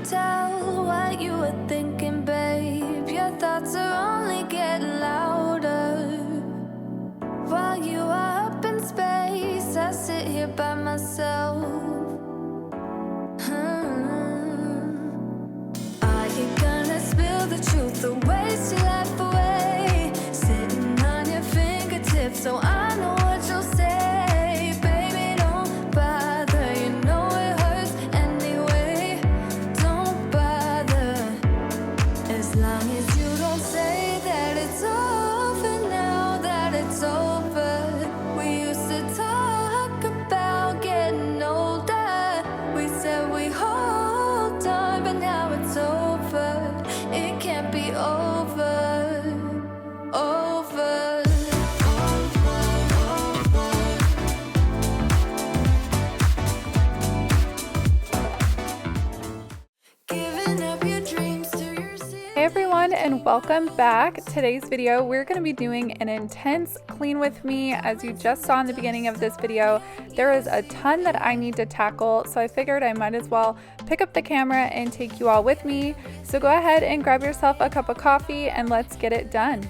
tell what you were thinking, babe. Your thoughts are only getting louder. While you are up in space, I sit here by myself. Are you gonna spill the truth or waste your life away? Sitting on your fingertips, so I know what you'll say. Baby, don't bother, you know it hurts anyway. Don't bother, as long as you don't say that it's over now, that it's over. We used to talk about getting older. We said we hold on, but now it's over. It can't be over, over. Giving up your dreams to your Hey everyone, and welcome back. Today's video, we're going to be doing an intense clean with me. As you just saw in the beginning of this video, there is a ton that I need to tackle, so I figured I might as well pick up the camera and take you all with me. So go ahead and grab yourself a cup of coffee and let's get it done.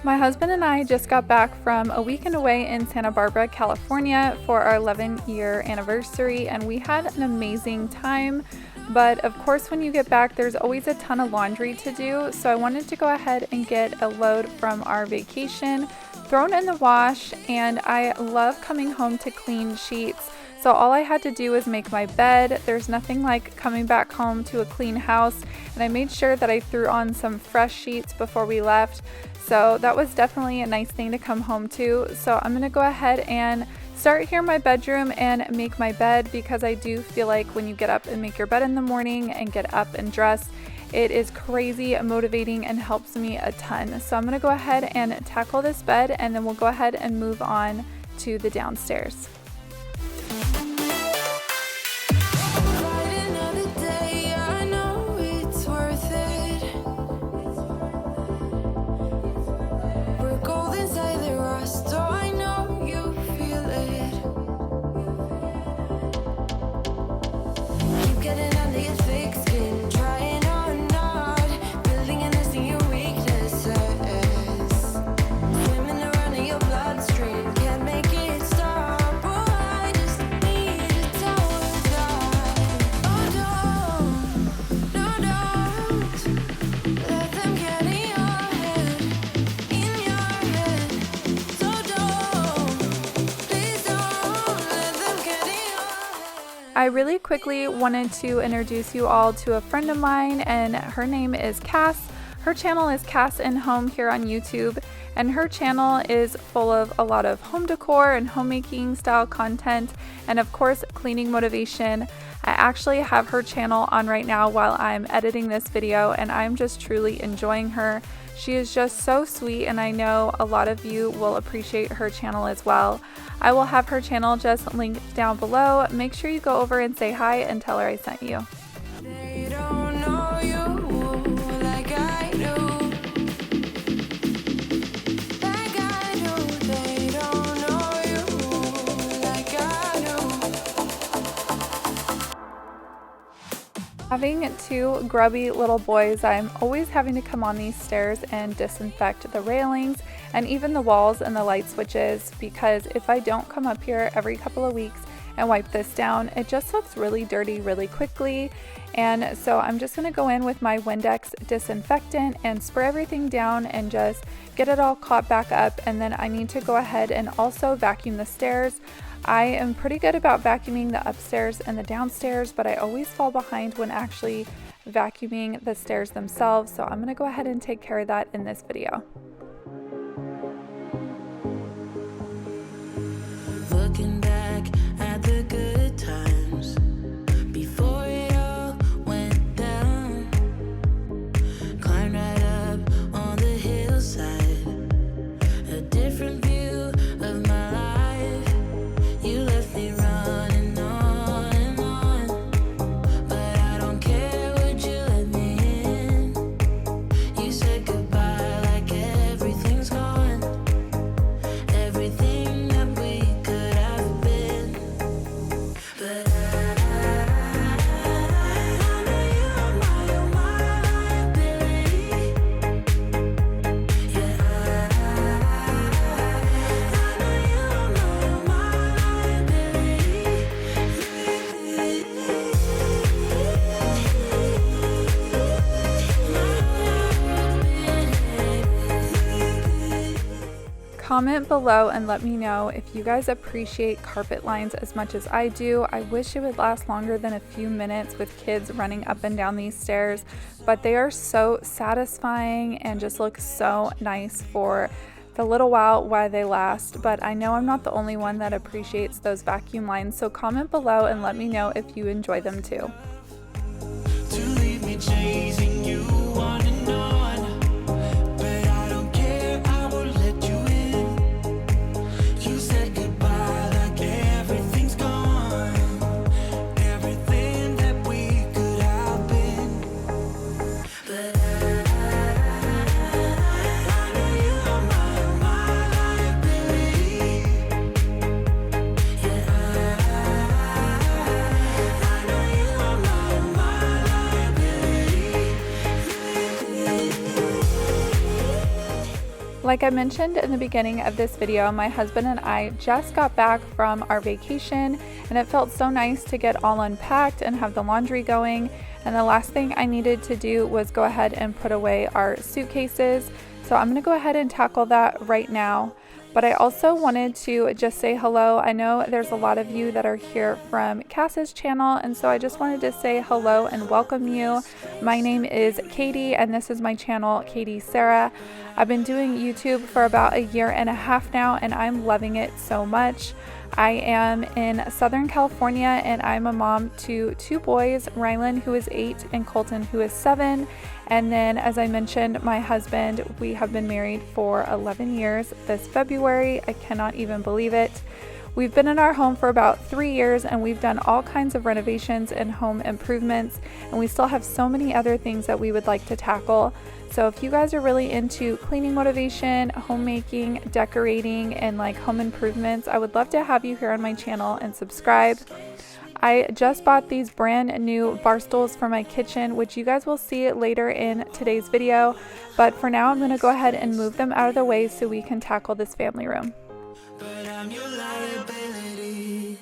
My husband and I just got back from a weekend away in Santa Barbara, California for our 11-year anniversary, and we had an amazing time. But of course, when you get back, there's always a ton of laundry to do, so I wanted to go ahead and get a load from our vacation thrown in the wash, and I love coming home to clean sheets. So all I had to do was make my bed. There's nothing like coming back home to a clean house, and I made sure that I threw on some fresh sheets before we left. So that was definitely a nice thing to come home to. So I'm gonna go ahead and start here in my bedroom and make my bed, because I do feel like when you get up and make your bed in the morning and get up and dress, it is crazy motivating and helps me a ton. So I'm gonna go ahead and tackle this bed, and then we'll go ahead and move on to the downstairs. I really quickly wanted to introduce you all to a friend of mine, and her name is Cass. Her channel is Cass in Home here on YouTube, and her channel is full of a lot of home decor and homemaking style content, and of course cleaning motivation. I actually have her channel on right now while I'm editing this video, and I'm just truly enjoying her. She is just so sweet, and I know a lot of you will appreciate her channel as well. I will have her channel just linked down below. Make sure you go over and say hi and tell her I sent you. They don't know you like I do. Like I do. They don't know you like I do. Having two grubby little boys, I'm always having to come on these stairs and disinfect the railings and even the walls and the light switches, because if I don't come up here every couple of weeks and wipe this down, it just looks really dirty really quickly. And so I'm just going to go in with my Windex disinfectant and spray everything down and just get it all caught back up. And then I need to go ahead and also vacuum the stairs. I am pretty good about vacuuming the upstairs and the downstairs, but I always fall behind when actually vacuuming the stairs themselves. So I'm going to go ahead and take care of that in this video. Looking back at the good times before it all went down, climbed right up on the hillside, a different view of my life. You left me running on and on, but I don't care, would you let me in? You said goodbye like comment below and let me know if you guys appreciate carpet lines as much as I do. I wish it would last longer than a few minutes with kids running up and down these stairs, but they are so satisfying and just look so nice for the little while they last. But I know I'm not the only one that appreciates those vacuum lines, so comment below and let me know if you enjoy them too. To leave me chasing you on and on, but I don't care, I will let you in. You said goodbye like everything's gone, everything that we could have been. But I know you are my liability. Yeah, I know you are my liability. Like I mentioned in the beginning of this video, my husband and I just got back from our vacation, and it felt so nice to get all unpacked and have the laundry going. And the last thing I needed to do was go ahead and put away our suitcases. So I'm going to go ahead and tackle that right now. But I also wanted to just say hello. I know there's a lot of you that are here from Cass's channel, and so I just wanted to say hello and welcome you. My name is Katie, and this is my channel, Katie Sarah. I've been doing YouTube for about 1.5 years now, and I'm loving it so much. I am in Southern California, and I'm a mom to 2 boys, Rylan, who is 8, and Colton, who is 7. And then, as I mentioned, my husband, we have been married for 11 years this February. I cannot even believe it. We've been in our home for about 3 years, and we've done all kinds of renovations and home improvements, and we still have so many other things that we would like to tackle. So if you guys are really into cleaning motivation, homemaking, decorating, and like home improvements, I would love to have you here on my channel and subscribe. I just bought these brand new bar stools for my kitchen, which you guys will see later in today's video. But for now, I'm going to go ahead and move them out of the way so we can tackle this family room. But I'm your liability.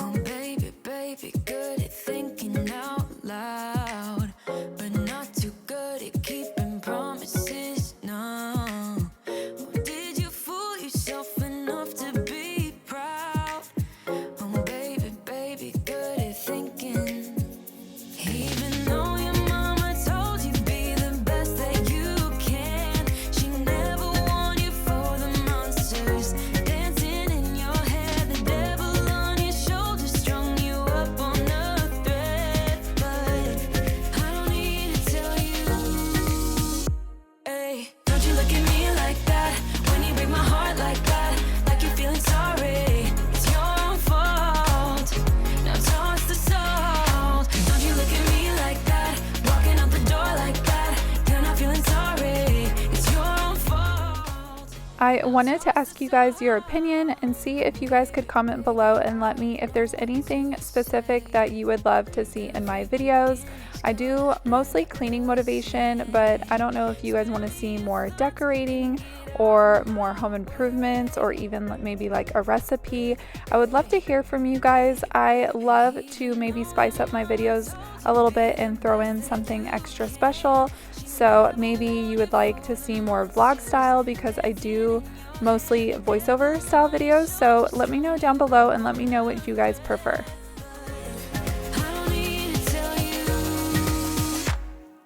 Oh baby, baby, good at thinking out loud, but not too good at keeping promises. No. Oh, did you fool yourself enough to be proud? Oh baby, baby, good at thinking. Even though your mama told you be the best that you can, she never warned you for the monsters dancing in your head, the devil on your shoulder strung you up on a thread. But I don't need to tell you, hey, don't you look at me like that when you break my heart like that, like you're feeling sorry. It's your own fault. Now toss the salt. Don't you look at me like that, walking out the door like that. You're not feeling sorry. It's your own fault. I wanted to ask you guys your opinion and see if you guys could comment below and let me if there's anything specific that you would love to see in my videos. I do mostly cleaning motivation, but I don't know if you guys want to see more decorating or more home improvements or even maybe like a recipe. I would love to hear from you guys. I love to maybe spice up my videos a little bit and throw in something extra special. So maybe you would like to see more vlog style because I do mostly voiceover style videos. So let me know down below and let me know what you guys prefer. I don't need to tell you,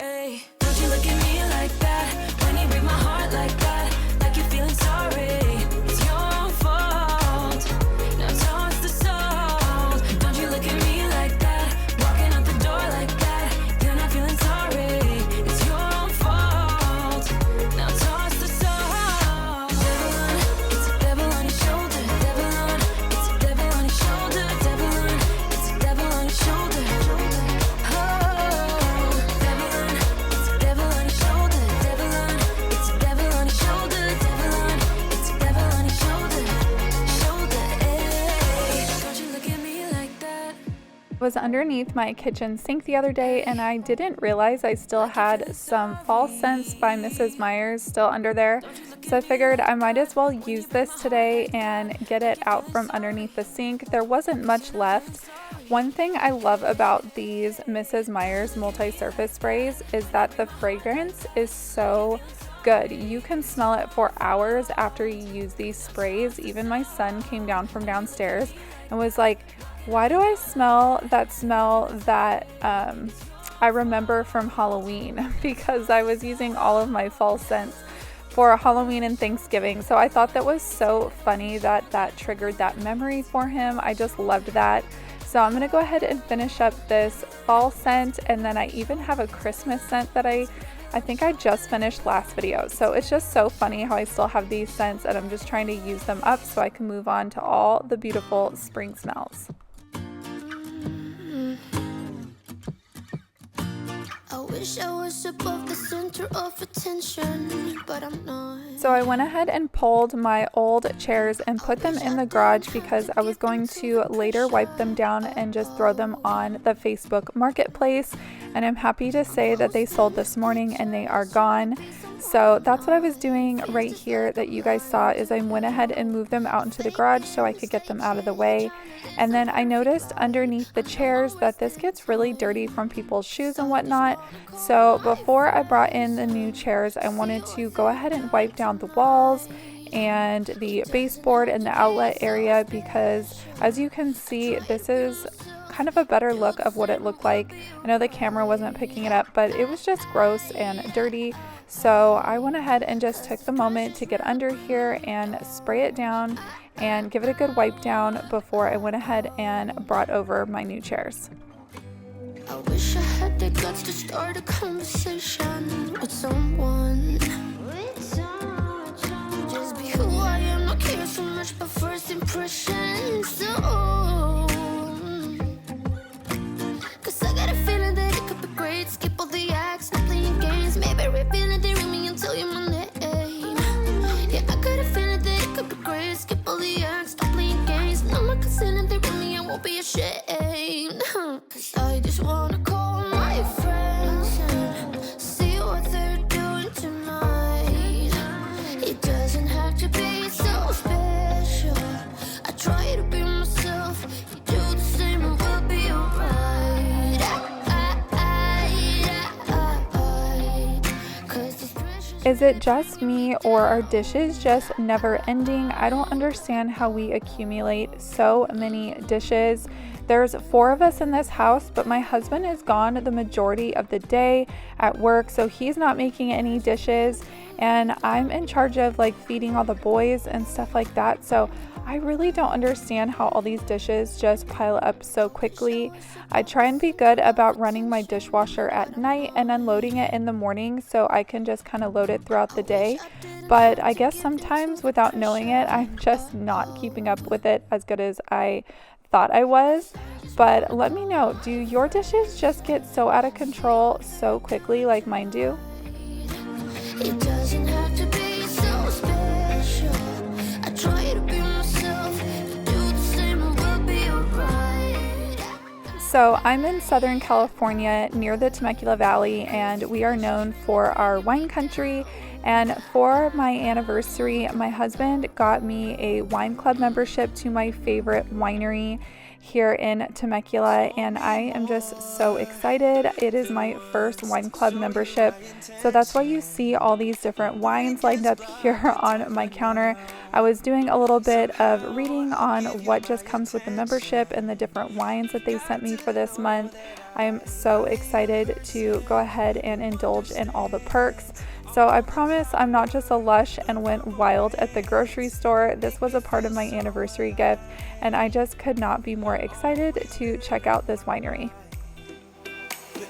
hey, don't you look at me like that when you break my heart like that, like you're feeling sorry. It's your own fault. Now toss the salt. Don't you look at me like that, walking out the door like that. You're not feeling sorry. It's your own fault. Now toss the salt. Devil on, it's a devil on your shoulder. Devil on, it's a devil on your shoulder. Devil on, it's a devil on your shoulder. Oh, devil on, it's a devil on your shoulder. Devil on, it's a devil on your shoulder. Devil on, it's a devil on your shoulder. Shoulder, hey. Don't you look at me like that. Was underneath my kitchen sink the other day, and I didn't realize I still had some fall scents by Mrs. Meyers still under there. So I figured I might as well use this today and get it out from underneath the sink. There wasn't much left, One thing I love about these Mrs. Meyers multi-surface sprays is that the fragrance is so good. You can smell it for hours after you use these sprays. Even my son came down from downstairs and was like, why do I smell that I remember from Halloween? Because I was using all of my fall scents for Halloween and Thanksgiving. So I thought that was so funny that that triggered that memory for him. I just loved that. So I'm gonna go ahead and finish up this fall scent, and then I even have a Christmas scent that I think I just finished last video. So it's just so funny how I still have these scents, and I'm just trying to use them up so I can move on to all the beautiful spring smells. I wish I was above the center of attention, but I'm not. So I went ahead and pulled my old chairs and put them in the garage because I was going to later wipe them down and just throw them on the Facebook Marketplace. And I'm happy to say that they sold this morning and they are gone. So that's what I was doing right here that you guys saw, is I went ahead and moved them out into the garage so I could get them out of the way. And then I noticed underneath the chairs that this gets really dirty from people's shoes and whatnot. So before I brought in the new chairs, I wanted to go ahead and wipe down the walls and the baseboard and the outlet area, because as you can see, this is kind of a better look of what it looked like. I know the camera wasn't picking it up, but it was just gross and dirty. So I went ahead and just took the moment to get under here and spray it down and give it a good wipe down before I went ahead and brought over my new chairs. I wish I had the guts to start a conversation with someone. Just be who I am, not care so much about first impressions. So, cause I got a feeling that it could be great. Skip all the acts, not playing games. Maybe revealing they ring me and tell you my name. Yeah, I got a feeling that it could be great. Skip all the acts, stop playing games. No more concealing they ring me, I won't be ashamed. Cause I just wanna call my friends and see what they're doing tonight. It doesn't have to be so special. I try to be myself. You do the same and we'll be alright. Cause this pressure's Is it just me, or are dishes just never ending? I don't understand how we accumulate so many dishes. There's 4 of us in this house, but my husband is gone the majority of the day at work, so he's not making any dishes, and I'm in charge of like feeding all the boys and stuff like that. So I really don't understand how all these dishes just pile up so quickly. I try and be good about running my dishwasher at night and unloading it in the morning so I can just kind of load it throughout the day. But I guess sometimes without knowing it, I'm just not keeping up with it as good as I thought I was. But let me know, do your dishes just get so out of control so quickly like mine do? It doesn't have to be so special. I try to be myself. You do the same and we'll be alright. So I'm in Southern California near the Temecula Valley, and we are known for our wine country. And for my anniversary, my husband got me a wine club membership to my favorite winery here in Temecula, and I am just so excited. It is my first wine club membership, so that's why you see all these different wines lined up here on my counter. I was doing a little bit of reading on what just comes with the membership and the different wines that they sent me for this month. I am so excited to go ahead and indulge in all the perks. So I promise I'm not just a lush and went wild at the grocery store. This was a part of my anniversary gift, and I just could not be more excited to check out this winery.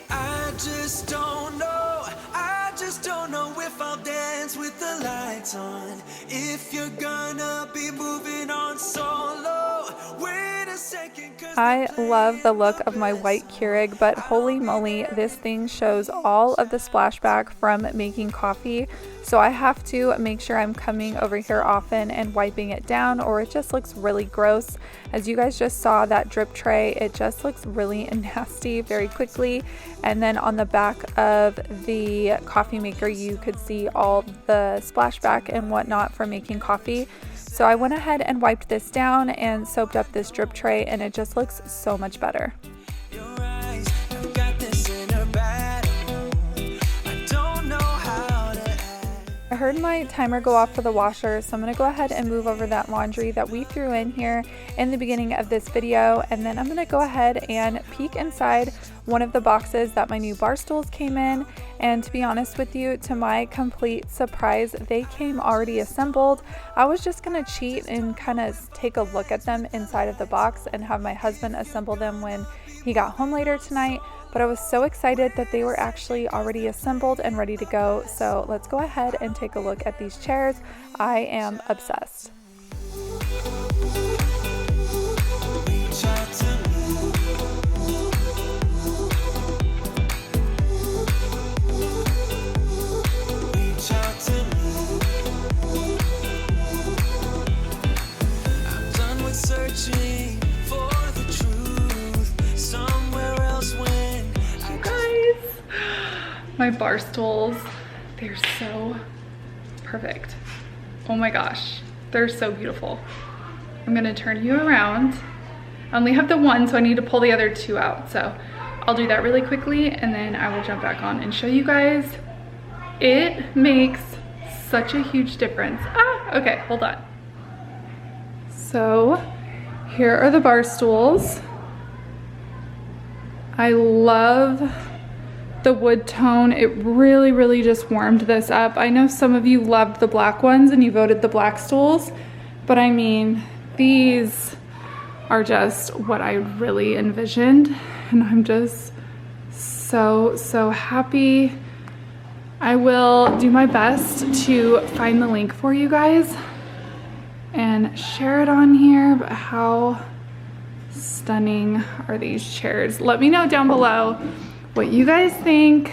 I just don't know if I'll dance with the lights on. If you're gonna be moving on solo, wait a second. I love the look of my white Keurig, but holy moly, this thing shows all of the splashback from making coffee. So I have to make sure I'm coming over here often and wiping it down, or it just looks really gross. As you guys just saw, that drip tray, it just looks really nasty very quickly. And then on the back of the coffee maker, you could see all the splashback and whatnot for making coffee. So I went ahead and wiped this down and soaped up this drip tray, and it just looks so much better. I heard my timer go off for the washer, so I'm going to go ahead and move over that laundry that we threw in here in the beginning of this video, and then I'm going to go ahead and peek inside one of the boxes that my new bar stools came in. And to be honest with you, to my complete surprise, they came already assembled. I was just going to cheat and kind of take a look at them inside of the box and have my husband assemble them when he got home later tonight. But I was so excited that they were actually already assembled and ready to go. So let's go ahead and take a look at these chairs. I am obsessed. I'm done with searching for the truth somewhere else when You guys, my bar stools, they're so perfect. Oh my gosh, they're so beautiful. I'm gonna turn you around. I only have the one, so I need to pull the other two out. So I'll do that really quickly, and then I will jump back on and show you guys. It makes such a huge difference. Okay, hold on. So here are the bar stools. I love the wood tone. It really just warmed this up. I know some of you loved the black ones and you voted the black stools, but I mean, these are just what I really envisioned, and I'm just so happy. I will do my best to find the link for you guys and share it on here, but how stunning are these chairs? Let me know down below what you guys think.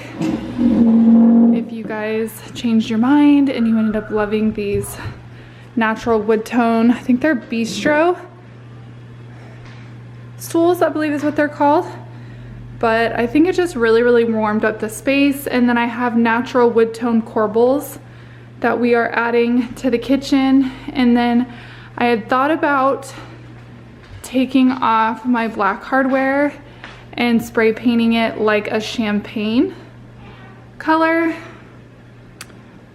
If you guys changed your mind and you ended up loving these natural wood tone, I think they're BISTRO stools, I believe is what they're called. But I think it just really warmed up the space. And then I have natural wood tone corbels that we are adding to the kitchen. And then I had thought about taking off my black hardware and spray painting it like a champagne color.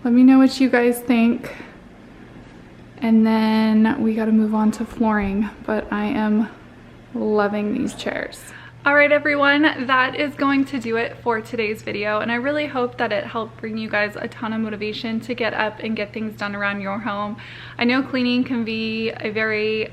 Let me know what you guys think. And then we gotta move on to flooring, but I am loving these chairs. All right, everyone, that is going to do it for today's video, and I really hope that it helped bring you guys a ton of motivation to get up and get things done around your home. I know cleaning can be a very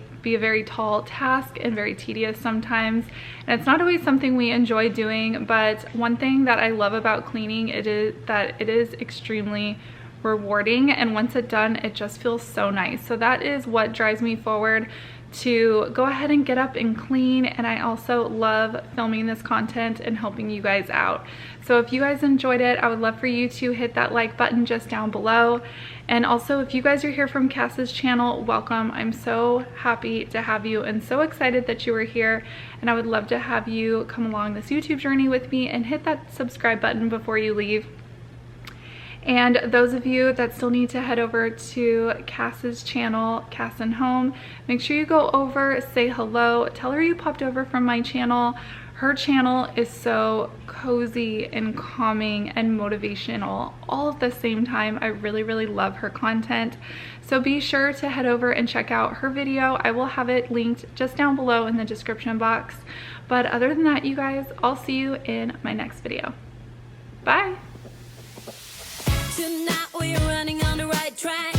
tall task and very tedious sometimes, and it's not always something we enjoy doing, but one thing that I love about cleaning is that it is extremely rewarding, and once it's done, it just feels so nice. So that is what drives me forward to go ahead and get up and clean. And I also love filming this content and helping you guys out. So if you guys enjoyed it, I would love for you to hit that like button just down below. And also, if you guys are here from Cass's channel, welcome. I'm so happy to have you and so excited that you are here, and I would love to have you come along this YouTube journey with me and hit that subscribe button before you leave. And those of you that still need to head over to Cass's channel, Cass and Home, make sure you go over, say hello, tell her you popped over from my channel. Her channel is so cozy and calming and motivational all at the same time. I really love her content. So be sure to head over and check out her video. I will have it linked just down below in the description box. But other than that, you guys, I'll see you in my next video. Bye. Tonight we're running on the right track.